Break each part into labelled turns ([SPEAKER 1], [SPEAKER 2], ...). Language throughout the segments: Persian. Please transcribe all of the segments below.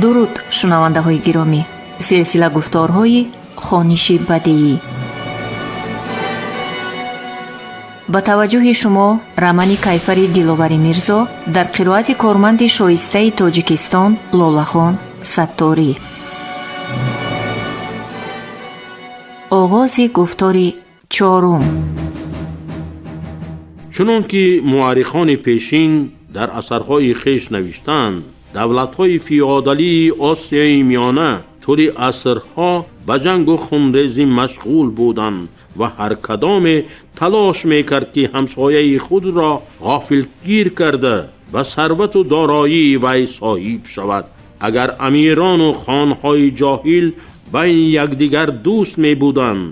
[SPEAKER 1] дуруд шунавандаҳои гиромӣ. силсила гуфторҳои хониши бадиӣ. ба таваҷҷӯҳи шумо рамани кайфари диловари мирзо дар қироати корманди шоистаи тоҷикистон лолахон сатторӣ. оғози гуфтори чорум.
[SPEAKER 2] чунон ки муаррихони пешин дар асарҳои хеш навиштанд, давлатҳои феодалии осияи миёна тӯли асрҳо ба ҷангу хунрезӣ машғул буданд ва ҳар кадоме талош мекард ки ҳамсояи худро ғофилгир карда ба сарвату дороии вай соҳиб шавад. агар амирону хонҳои ҷоҳил байни якдигар дӯст мебуданд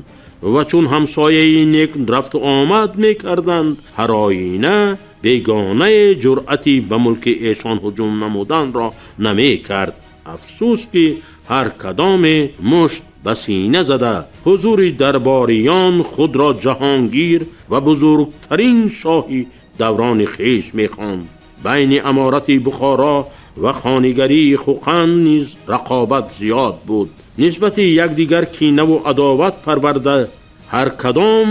[SPEAKER 2] ва чун ҳамсояи нек рафту омад мекарданд, ҳар оина бегонаи ҷуръати ба мулки эшон ҳуҷум намуданро намекард. афсӯс ки ҳар кадоме мушт ба сина зада ҳузури дарбориён худро ҷаҳонгир ва бузургтарин шоҳи даврони хеш мехонд. байни аморати Бухоро ва хонигарии Хуқанд низ рақобат зиёд буд. нисбати якдигар кинаву адоват парварда, ҳар кадом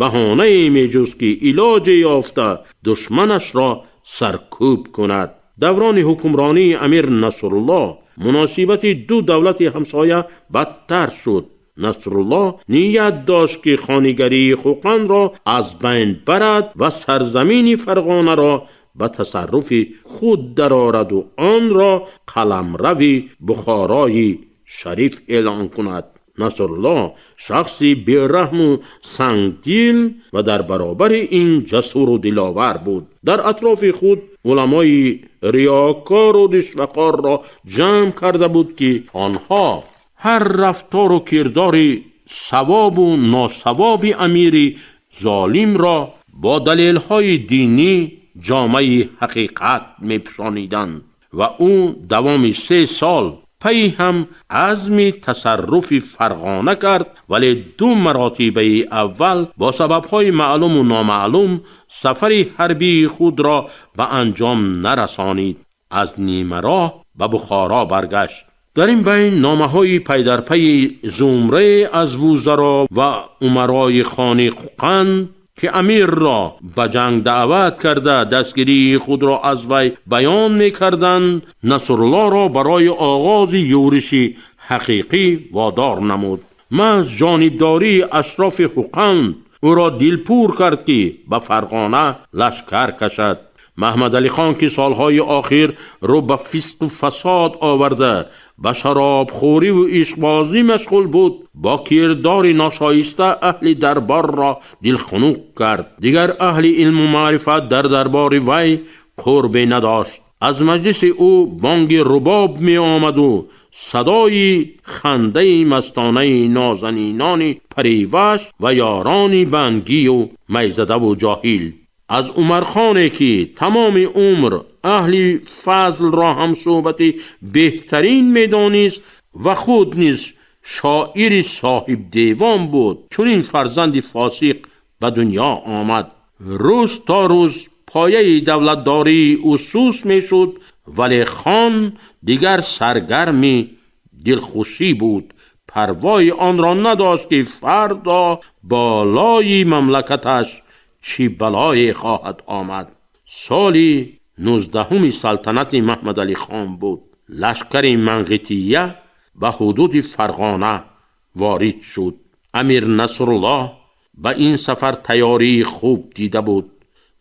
[SPEAKER 2] баҳонае меҷуст ки илоҷе ёфта душманашро саркӯб кунад. даврони ҳукмронии амир Насруллоҳ муносибати ду давлати ҳамсоя бадтар шуд. Насруллоҳ ният дошт ки хонигарии Хуқандро аз байн барад ва сарзамини Фарғонаро ба тасарруфи худ дарораду онро қаламрави Бухорои шариф эълон кунад. Насруллоҳ шахси бераҳму сангдил ва дар баробари ин ҷасуру диловар буд. дар атрофи худ уламои риёкору ришвахорро ҷамъ карда буд ки онҳо ҳар рафтору кирдори савобу носавоби амири золимро бо далелҳои динӣ ҷомаи ҳақиқат мепӯшониданд ва ӯ давоми 3 сол пай ҳам азми тасарруфи Фарғона кард, вале 2 маротибаи аввал бо сабабҳои маълуму номаълум сафари ҳарбии худро ба анҷом нарасонид. аз нимароҳ ба Бухоро баргашт. дар ин байн номаҳои пайдарпайи зумрае аз вузаро ва умарои хони Хуқанд ки амирро ба ҷанг даъват карда дастгирии худро аз вай баён мекарданд, Насруллоҳро барои оғози юриши ҳақиқӣ водор намуд. маҳз ҷонибдории ашрофи Хуқанд ӯро дилпур кард ки ба Фарғона лашкар кашад. Маҳмадалихон ки солҳои охир рӯ ба фисқу фасод оварда ба шаробхӯриву ишқбозӣ машғул буд, бо кирдори ношоиста аҳли дарборро дилхунук кард. дигар аҳли илму маърифат дар дарбори вай қурбе надошт. аз маҷлиси ӯ бонги рубоб меомаду садои хандаи мастонаи нозанинони париваш ва ёрони бангию майзадаву ҷоҳил. از عمرخانه که تمام عمر اهل فضل را هم صحبتی بهترین میدانست و خود نیز شاعر صاحب دیوان بود، چون این فرزند فاسق به دنیا آمد. روز تا روز پایه دولتداری اسوس می شد، ولی خان دیگر سرگرمی دلخوشی بود. پروای آن را نداشت که فردا بالای مملکتش چی بلای خواهد آمد. سالی 19 سلطنت محمد علی خان بود. لشکر منقطیه به حدود فرغانه وارد شد. امیر نصرالله به این سفر تیاری خوب دیده بود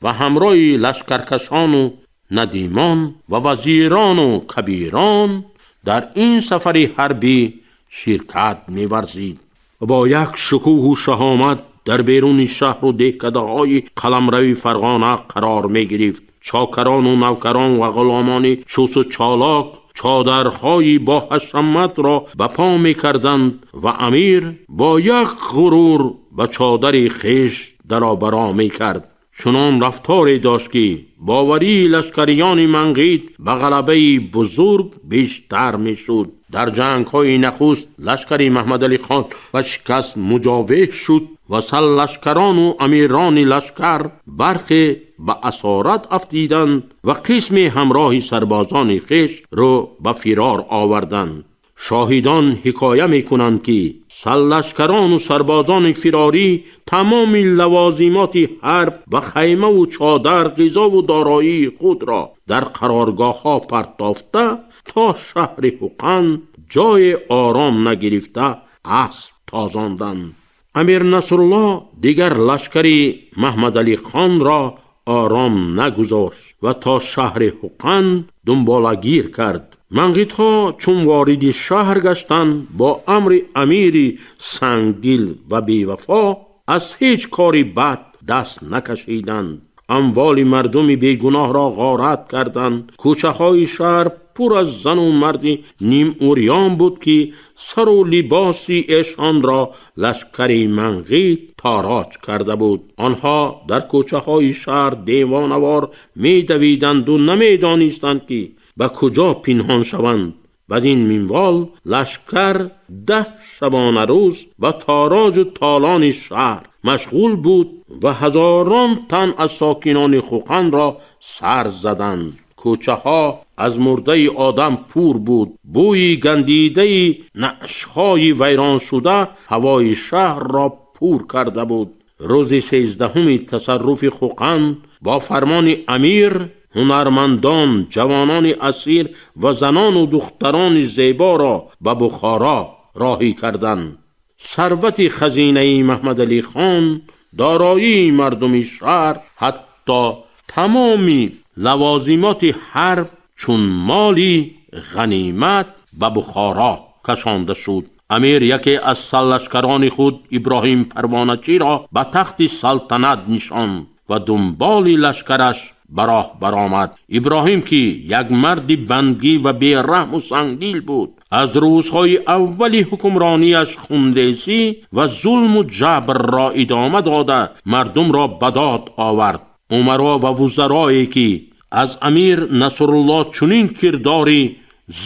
[SPEAKER 2] و همراه لشکرکشان و ندیمان و وزیران و کبیران در این سفر حربی شرکت می‌ورزید. با یک شکوه و شهامت در بیرون شهر و دهکده‌های قلمرو فرغانه قرار می‌گرفت. چاکران و نوکران و غلامان چوس و چالاک چادرهای با حشمت را به پا می‌کردند و امیر با یک غرور به چادر خویش درآبرا می‌کرد. چنان رفتاری داشت که باوری لشکریان منقیت به غلبه بزرگ بیشتر می‌شد. در جنگ‌های نخست لشکر محمد علی خان و شکست مجاوه شد و سرلشکران و امیران لشکر برخی به اسارت افتیدند و قسم همراه سربازان خویش رو به فرار آوردند. شاهدان حکایه میکنند که سرلشکران و سربازان فراری تمام لوازمات حرب و خیمه و چادر، غذا و دارایی خود را در قرارگاه ها پرتافته تا شهر حقن جای آرام نگرفته اسب تازاندند. امیر نصرالله دیگر لشکر محمد علی خان را آرام نگذاشت و تا شهر حقن دنبالگیر کرد. منقیط‌ها چون وارد شهر گشتند با امر امیر سنگدل و بیوفا از هیچ کاری بد دست نکشیدند. اموال مردم بیگناه را غارت کردند. کوچه‌های شهر پر از زن و مرد نیم عریان بود که سر و لباسی ایشان را لشکر منقیط تاراج کرده بود. آنها در کوچه‌های شهر دیوانوار می‌دویدند و نمی‌دانستند که به کجا پنهان شوند. بدین منوال لشکر 10 شبانه روز و تاراج و تالان شهر مشغول بود و هزاران تن از ساکنان حقن را سر زدند. کوچه ها از مرده آدم پر بود. بوی گندیده نعشهای ویران شده هوای شهر را پر کرده بود. روز 13 تصرف حقن با فرمان امیر هنرمندان، جوانان اسیر و زنان و دختران زیبا را به بخارا راهی کردند. ثروت خزینه محمد علی خان، دارایی مردم شهر، حتی تمامی لوازمات حرب چون مالی غنیمت به بخارا کشانده شد. امیر یکی از سرلشکران خود ابراهیم پروانچی را به تخت سلطنت نشاند و دنبال لشکرش براه برآمد. ابراهیم که یک مرد بندگی و بی‌رحم و سنگدل بود، از روزهای اولی حکمرانیش خونریزی و ظلم و جبر را ادامه داده مردم را به داد آورد. امرا و وزرایی که از امیر نصرالله چنین کرداری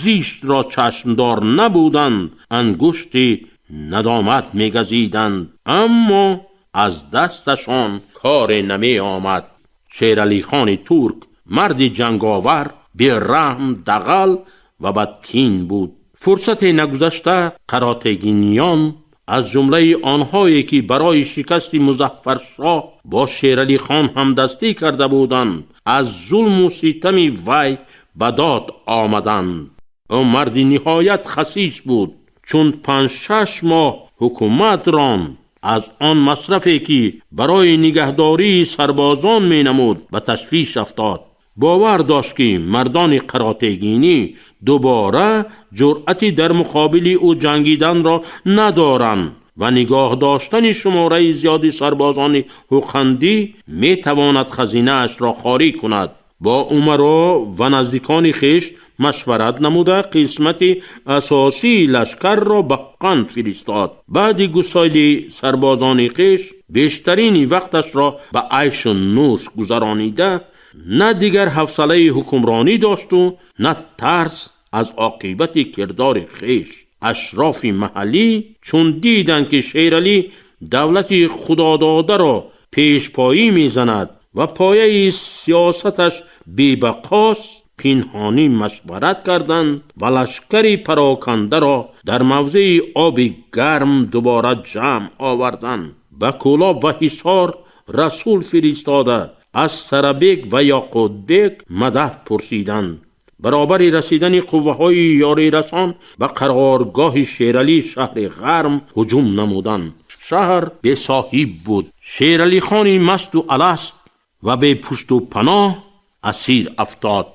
[SPEAKER 2] زیشت را چشمدار نبودند انگشت ندامت می‌گزیدند، اما از دستشان کار نمی آمد. شیرعلی خان ترک مرد جنگاور، بی‌رحم، دغل و بدکین بود. فرصت نگذشته قراتگینیان از جمله آنهایی که برای شکست مظفرشاه با شیرعلی خان همدستی کرده بودند از ظلم و ستم وی به داد آمدند. او مرد نهایت خسیس بود. چون 5-6 ماه حکومت راند، از آن مصرفی که برای نگهداری سربازان می نمود به تشویش افتاد. باور داشت که مردان قراتگینی دوباره جرأتی در مقابل او جنگیدن را ندارند و نگاه داشتن شماره زیادی سربازان حقندی می تواند خزینه اش را خالی کند. با امرا و نزدیکان خیش مشورت نموده قسمت اساسی لشکر را به حقن فرستاد. بعد گسیل سربازان خیش بیشترین وقتش را به عیش و نوش گذرانیده، نه دیگر حوصله حکمرانی داشت و نه ترس از عاقبت کردار خیش. اشراف محلی چون دیدند که شیرعلی دولت خداداده را پیش پایی میزند و پایه سیاستش بی‌بقاست، پنهانی مشورت کردند و لشکری پراکنده را در موضع آب گرم دوباره جمع آوردند. به کلاب و حصار رسول فرستاده از سربیک و یاقوت بیک مدد پرسیدند. برابر رسیدن قوه‌های یاری رسان به قرارگاه شیرعلی شهر غرم هجوم نمودند. شهر بی صاحب بود. شیرعلی خان مست و الست و بی پشت و پناه اسیر افتاد.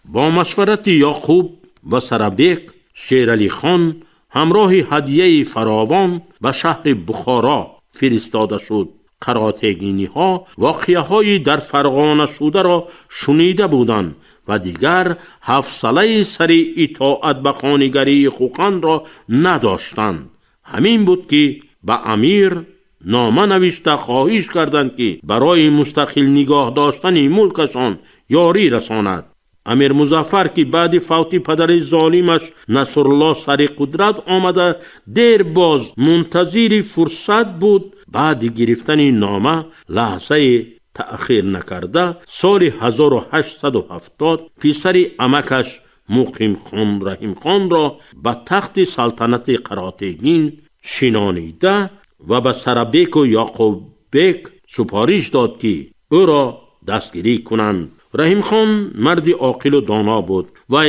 [SPEAKER 2] با مشورت یعقوب و سربیک، شیرعلی خان همراه هدیه فراوان به شهر بخارا فرستاده شد. قراتگینی ها واقعه های در فرغانه شده را شنیده بودند و دیگر حوصله سر اطاعت به خانگری حقن را نداشتند. همین بود که به امیر نامه نوشته خواهش کردند که برای مستقل نگاه داشتن ملکشان یاری رساند. امیر مظفر که بعد فوت پدر ظالمش نصرالله سر قدرت آمده دیر باز منتظر فرصت بود، بعد گرفتن نامه لحظه تأخیر نکرده سال 1870 پسر عمکش مقیم خان رحیم خان را به تخت سلطنت قراتگین شنانیده و به سربیک و یعقوب بیک سپارش داد که او را دستگیری کنند. رحیم خان مرد عاقل و دانا بود و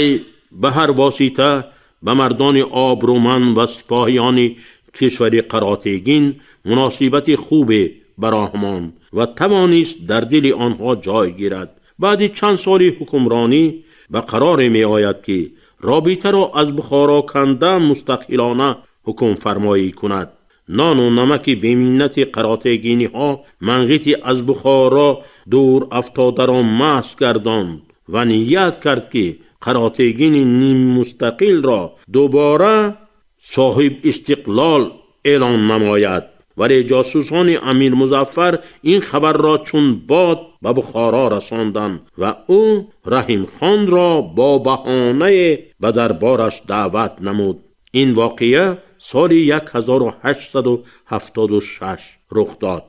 [SPEAKER 2] به هر واسطه به مردان آبرومند و سپاهیان کشور قراتگین مناسبت خوب براهمان و توانست در دل آنها جای گیرد. بعد چند سال حکمرانی به قرار می آید که رابطه را از بخارا کنده مستقلانه حکم فرمایی کند. نان و نمک بیمینت قراتگینی ها منغیتی از بخارا دور افتاده را محض گرداند و نیت کرد که قراتگین نیم مستقل را دوباره صاحب استقلال اعلان نماید. ولی جاسوسان امیر مظفر این خبر را چون باد به بخارا رساندند و او رحیم خان را با بهانه به دربارش دعوت نمود. این واقعه سال 1876 رخ داد.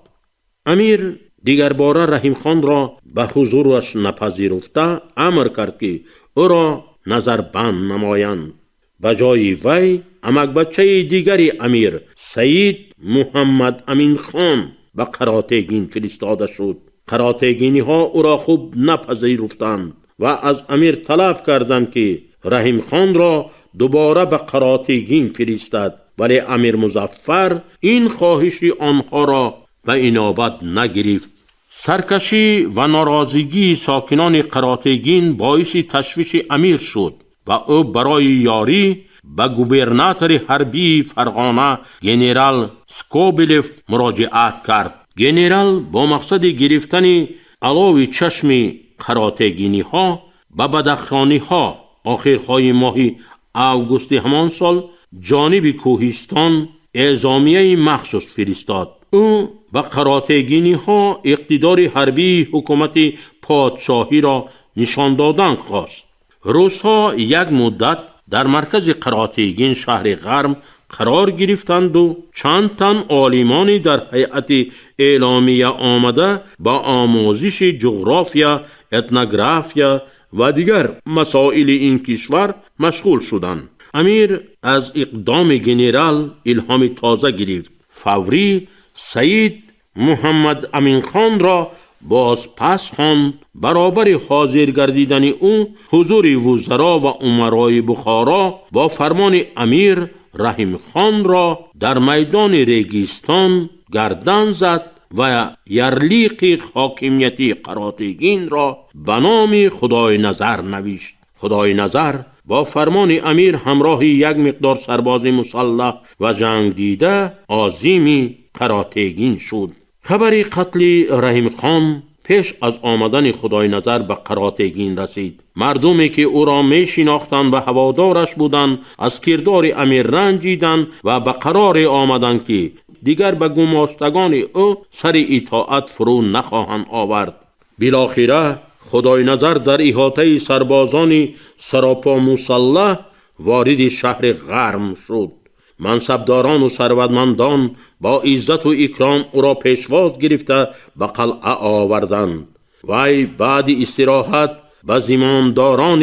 [SPEAKER 2] امیر دیگر باره رحیم خان را به حضورش نپذیرفته امر کرد که او را نظربند نمایند. به جای وی عمک بچه دیگری امیر سید محمد امین خان به قراتگین فرستاده شد. قراتگینی ها او را خوب نپذیرفتند و از امیر طلب کردند که رحیم خان را دوباره به قراتگین فرستد، ولی امیر مظفر این خواهش آنها را به اینابت نگرفت. سرکشی و ناراضگی ساکنان قراتگین باعث تشویش امیر شد و او برای یاری به گوبرناتور حربی فرغانه گنرال سکوبیلف مراجعت کرد. گنرال با مقصد گرفتن علاوه چشم قراتگینی ها به بدخشانی ها آخرهای ماه اوگوست همان سال جانب کوهستان اعزامیه مخصوص فرستاد. او به قراتگینی ها اقتدار حربی حکومت پادشاهی را نشان دادن خواست. روس‌ها یک مدت در مرکز قراتگین شهر قرم قرار گرفتند و چند تن عالمانی در هیئت اعلامیه آمده با آموزش جغرافیا، اتنوگرافیا و دیگر مسائل این کشور مشغول شدند. امیر از اقدام گنرال الهام تازه گرفت. فوری سید محمد امین خان را باز پس خواند. برابر حاضر گردیدن او حضور وزرا و امرای بخارا با فرمان امیر رحیم خان را در میدان ریگستان گردن زد و یرلیق حاکمیتی قراتگین را به نام خدای نظر نوشت. خدای نظر با فرمان امیر همراه یک مقدار سرباز مسلح و جنگ دیده عظیمی قراتگین شد. خبر قتل رحیم خان پیش از آمدن خدای نظر به قراتگین رسید. مردمی که او را می شناختند و هوادارش بودند از کردار امیر رنجیدند و به قرار آمدند که دیگر به گماشتگان او سر اطاعت فرو نخواهند آورد. بالاخره خدای نظر در احاطه سربازان سراپا مسلح وارد شهر قرم شد. منصبداران و ثروتمندان با عزت و اکرام او را پیشواز گرفته به قلعه آوردند. وی بعد استراحت به زمامداران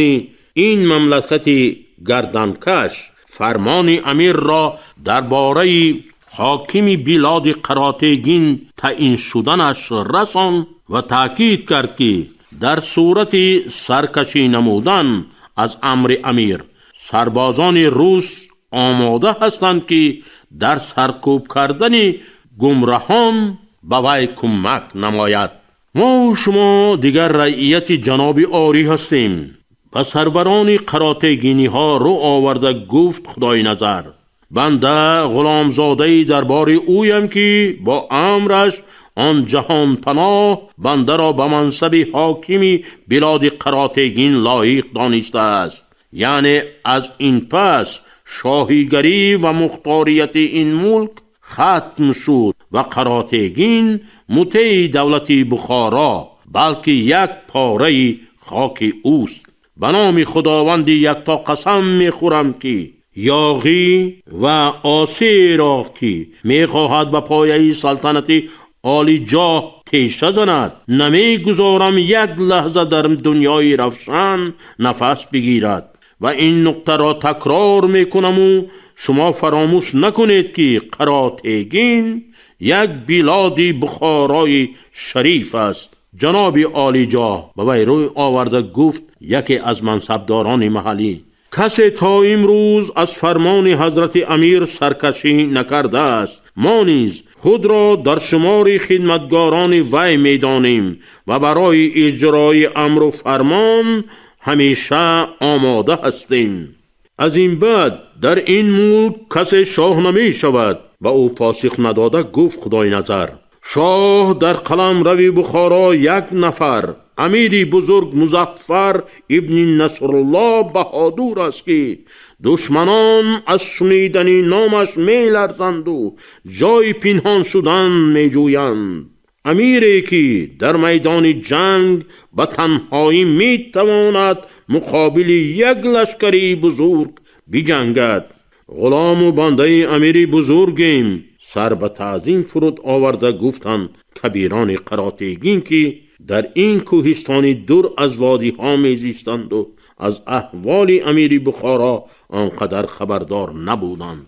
[SPEAKER 2] این مملکت گردنکش فرمان امیر را درباره حاکم بلاد قراتگین تعیین شدنش رساند و تاکید کرد که در صورت سرکشی نمودن از امر امیر سربازان روس آماده هستند که در سرکوب کردن گمراهان به وی کمک نماید. ما و شما دیگر رعیت جناب آری هستیم. به سروران قراتگینی ها رو آورده گفت خدای نظر: بنده غلامزاده دربار اویم که با امرش آن جهان پناه بنده را به منصب حاکمی بلاد قراتگین لایق دانسته است. یعنی از این پس شاهیگری و مختاریت این ملک ختم شد و قراتگین مطیع دولت بخارا بلکه یک پاره خاک اوست. به نام خداوند یکتا قسم میخورم که یاغی و آسی را که میخواهد به پایه سلطنت عالی جاه تیشه زند، نمیگذارم یک لحظه در دنیای روشن نفس بگیرد. و این نکته را تکرار میکنم و شما فراموش نکنید که قراتگین یک بلاد بخارای شریف است. جناب عالی جاه به وی روی آورده گفت یکی از منصبداران محلی: کسی تا امروز از فرمان حضرت امیر سرکشی نکرده است. ما نیز خود را در شمار خدمتگاران وی میدانیم و برای اجرای امر و فرمان همیشه آماده هستیم. از این بعد در این ملک کسی شاه نمی شود. و او پاسخ نداده گفت خدای نظر، شاه در قلم روی بخارا یک نفر امیری بزرگ مظفر ابن نصرالله بهادور است که دشمنان از شنیدن نامش می لرزند و جای پنهان شدن می جویند. امیری که در میدان جنگ به تنهایی می تواند مقابل یک لشکری بزرگ بجنگد. غلام و بنده امیری بزرگیم. سر به تعظیم فرود آورده گفتند کبیران قراتگین که در این کوهستانی دور از وادی ها می زیستند و از احوال امیر بخارا آنقدر خبردار نبودند.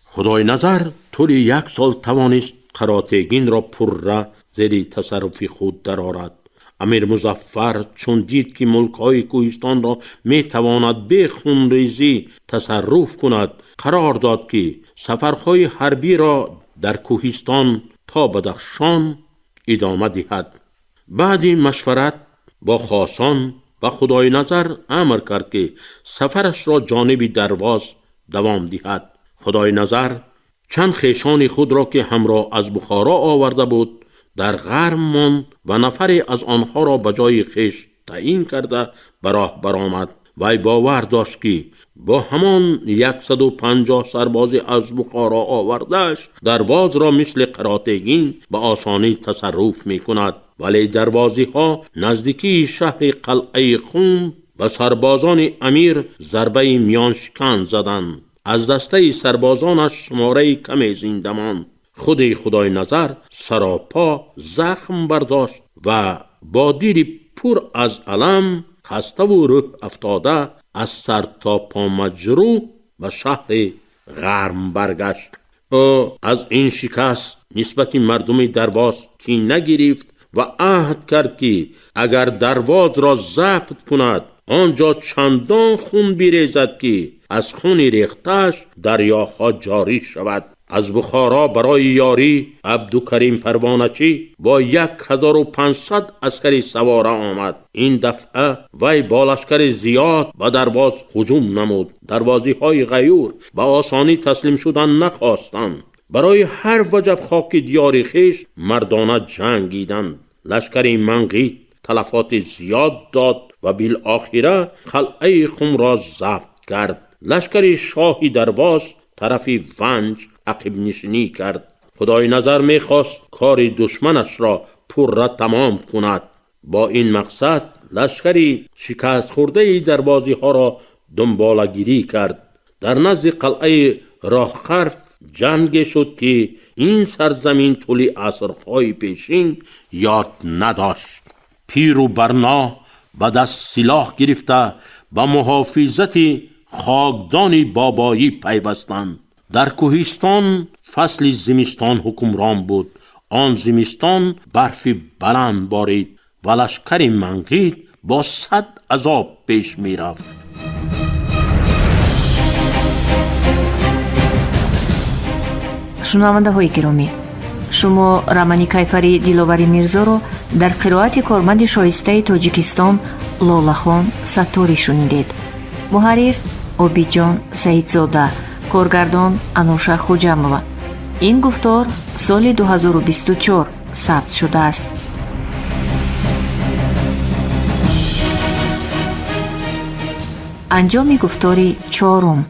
[SPEAKER 2] خدای نظر طول 1 سال توانست قراتگین را پره زیر تصرف خود درآورد. امیر مظفر چون دید که ملک‌های کوهستان را می تواند به خونریزی تصرف کند، قرار داد که سفرهای حربی را در کوهستان تا بدخشان ادامه دهد. بعد مشورت با خاصان و خدای نظر امر کرد که سفرش را جانب درواز دوام دهد. خدای نظر چند خویشان خود را که همراه از بخارا آورده بود در غرم ماند و نفری از آنها را به جای خویش تعیین کرده به راه برآمد. وی باور داشت که با همان 150 سرباز از بخارا آوردهش درواز را مثل قراتگین به آسانی تصرف می کند. ولی دروازی ها نزدیکی شهر قلعه خون و سربازان امیر ضربه میان شکن زدند. از دسته سربازانش شماره کمی زنده ماند. خود خدای نظر سراپا زخم برداشت و با دیر پر از علم خسته و روح افتاده از سر تا پا مجروح به شهر غرم برگشت. او از این شکست نسبت مردم درواز کین نگرفت و عهد کرد که اگر درواز را ضبط کند آنجا چندان خون بریزد که از خون ریختش دریاها جاری شود. از بخارا برای یاری عبدالکریم پروانچی با 1500 عسکری سواره آمد. این دفعه وی با لشکر زیاد به درواز هجوم نمود. دروازی های غیور به آسانی تسلیم شدن نخواستند. برای هر وجب خاک دیار خیش مردانه جنگیدند. لشکر منقی تلفات زیاد داد و بالاخره قلعه خم را ضبط کرد. لشکر شاهی درواز طرف ونج عقب نشینی کرد. خدای نظر میخواست کار دشمنش را پره تمام کند. با این مقصد لشکری شکست خورده دروازی ها را دنبالگیری کرد. در نزد قلعه راهخرف جنگ شد که این سرزمین طول عصرهای پیشین یاد نداشت. پیر و برنا به دست سلاح گرفته به محافظت خاکدان بابایی پیوستند. در کوهستان فصل زمستان حکمران بود. آن زمستان برف بلند بارید و لشکر منقید با 100 عذاب پیش می رفت.
[SPEAKER 1] شنونده های گرامی، شما рамани кайфари диловари мирзоро дар қироати корманди шоистаи тоҷикистон лолахон сатторӣ шунидед. муҳаррир обиҷон саидзода, коргардон ануша хуҷамова. ин гуфтор соли 2024 сабт шудааст. анҷоми гуфтори 4.